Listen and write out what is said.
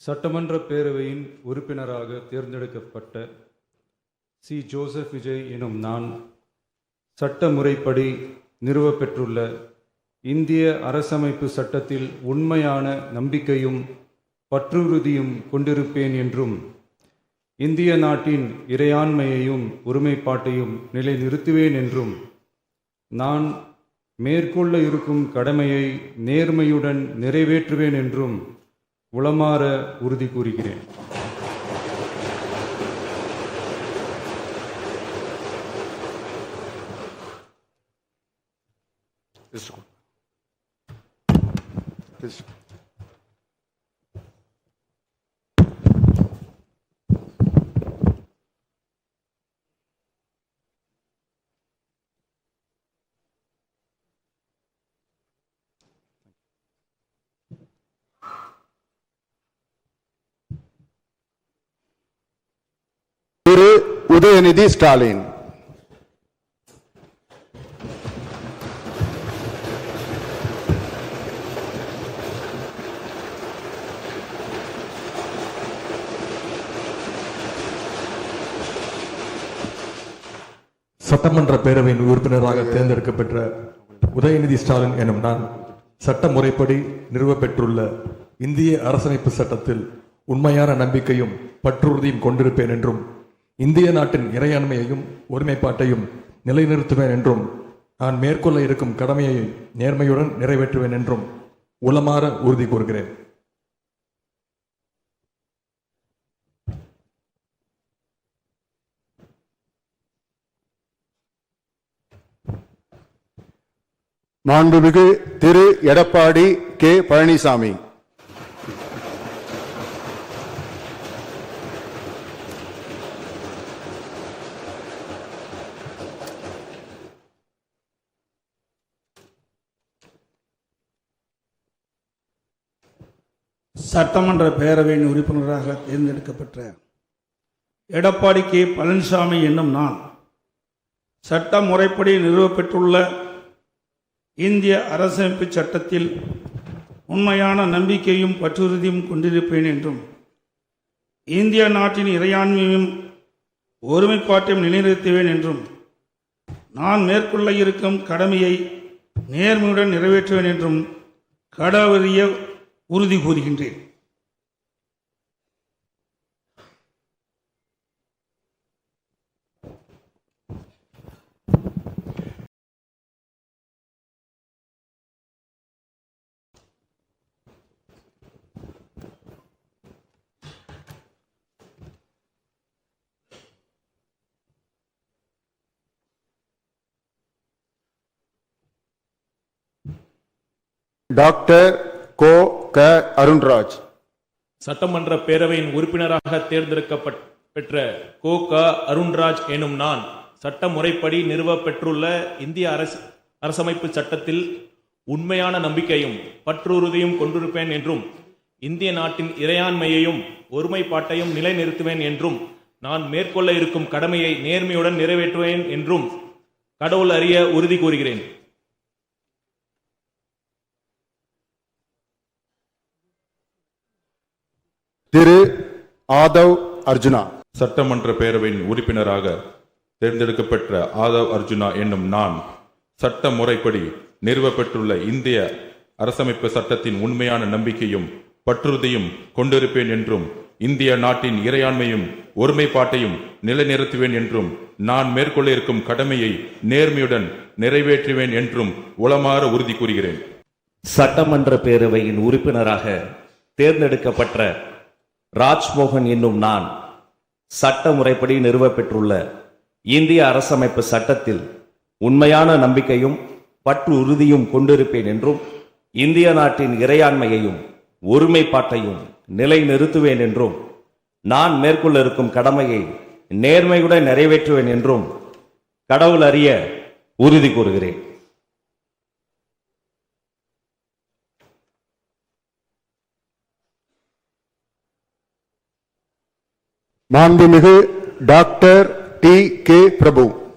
சட்டமன்ற பேரவையின் உறுப்பினராக தேர்ந்தெடுக்கப்பட்ட சி. ஜோசப் விஜய் எனும் நான் சட்ட முறைப்படி நிறுவப்பெற்றுள்ள இந்திய அரசமைப்பு சட்டத்தில் உண்மையான நம்பிக்கையும் பற்றுறுதியும் கொண்டிருப்பேன் என்றும் இந்திய நாட்டின் இறையாண்மையையும் ஒருமைப்பாட்டையும் நிலைநிறுத்துவேன் என்றும் நான் மேற்கொள்ள இருக்கும் கடமையை நேர்மையுடன் நிறைவேற்றுவேன் என்றும் உளமாற உறுதி கூறுகிறேன். திரு உதயநிதி ஸ்டாலின். சட்டமன்ற பேரவையின் உறுப்பினராக தேர்ந்தெடுக்கப்பெற்ற உதயநிதி ஸ்டாலின் எனும் நான் சட்ட முறைப்படி நிறுவப்பெற்றுள்ள இந்திய அரசமைப்பு சட்டத்தில் உண்மையான நம்பிக்கையும் பற்றுறுதியும் கொண்டிருப்பேன் என்றும் இந்திய நாட்டின் இறையாண்மையையும் ஒருமைப்பாட்டையும் நிலைநிறுத்துவேன் என்றும் நான் மேற்கொள்ள இருக்கும் கடமையை நேர்மையுடன் நிறைவேற்றுவேன் என்றும் உளமாற உறுதி கூறுகிறேன். மாண்புமிகு திரு எடப்பாடி கே. பழனிசாமி. சட்டமன்ற பேரவையின் உறுப்பினராக தேர்ந்தெடுக்கப்பட்ட எடப்பாடி கே. பழனிசாமி என்னும் நான் சட்ட முறைப்படி நிறுவப்பெற்றுள்ள இந்திய அரசமைப்பு சட்டத்தில் உண்மையான நம்பிக்கையும் பற்றுறுதியும் கொண்டிருப்பேன் என்றும் இந்திய நாட்டின் இறையாண்மையும் ஒருமைப்பாட்டையும் நிலைநிறுத்துவேன் என்றும் நான் மேற்கொள்ள இருக்கும் கடமையை நேர்மையுடன் நிறைவேற்றுவேன் என்றும் கடவுளிய உறுதி கூறுகின்றேன். டாக்டர் கோ. க. அருண்ராஜ். சட்டமன்ற பேரவையின் உறுப்பினராக தேர்ந்தெடுக்கப்பெற்ற கோ. க. அருண்ராஜ் எனும் நான் சட்ட முறைப்படி நிறுவப்பெற்றுள்ள இந்திய அரசமைப்பு சட்டத்தில் உண்மையான நம்பிக்கையும் பற்றுறுதியும் கொண்டிருப்பேன் என்றும் இந்திய நாட்டின் இறையாண்மையையும் ஒருமைப்பாட்டையும் நிலைநிறுத்துவேன் என்றும் நான் மேற்கொள்ள இருக்கும் கடமையை நேர்மையுடன் நிறைவேற்றுவேன் என்றும் கடவுள் அறிய உறுதி கூறுகிறேன். திரு ஆதவ் அர்ஜுனா. சட்டமன்ற பேரவையின் உறுப்பினராக தேர்ந்தெடுக்கப்பட்ட ஆதவ் அர்ஜுனா என்னும் நான் சட்ட முறைப்படி நிறுவப்பெற்றுள்ள இந்திய அரசமைப்பு சட்டத்தின் உண்மையான நம்பிக்கையும் பற்றுறுதியும் கொண்டிருப்பேன் என்றும் இந்திய நாட்டின் இறையாண்மையும் ஒருமைப்பாட்டையும் நிலைநிறுத்துவேன் என்றும் நான் மேற்கொள்ள இருக்கும் கடமையை நேர்மையுடன் நிறைவேற்றுவேன் என்றும் உளமாற உறுதி கூறுகிறேன். சட்டமன்ற பேரவையின் உறுப்பினராக தேர்ந்தெடுக்கப்பட்ட ராஜ்மோகன் என்னும் நான் சட்ட முறைப்படி நிறுவப்பெற்றுள்ள இந்திய அரசமைப்பு சட்டத்தில் உண்மையான நம்பிக்கையும் பற்று உறுதியும் கொண்டிருப்பேன் என்றும் இந்திய நாட்டின் இறையாண்மையையும் ஒருமைப்பாட்டையும் நிலைநிறுத்துவேன் என்றும் நான் மேற்கொள்ள இருக்கும் கடமையை நேர்மையுடன் நிறைவேற்றுவேன் என்றும் கடவுள் அறிய உறுதி கூறுகிறேன். மாண்புமிகு டாக்டர் டி. கே. பிரபு.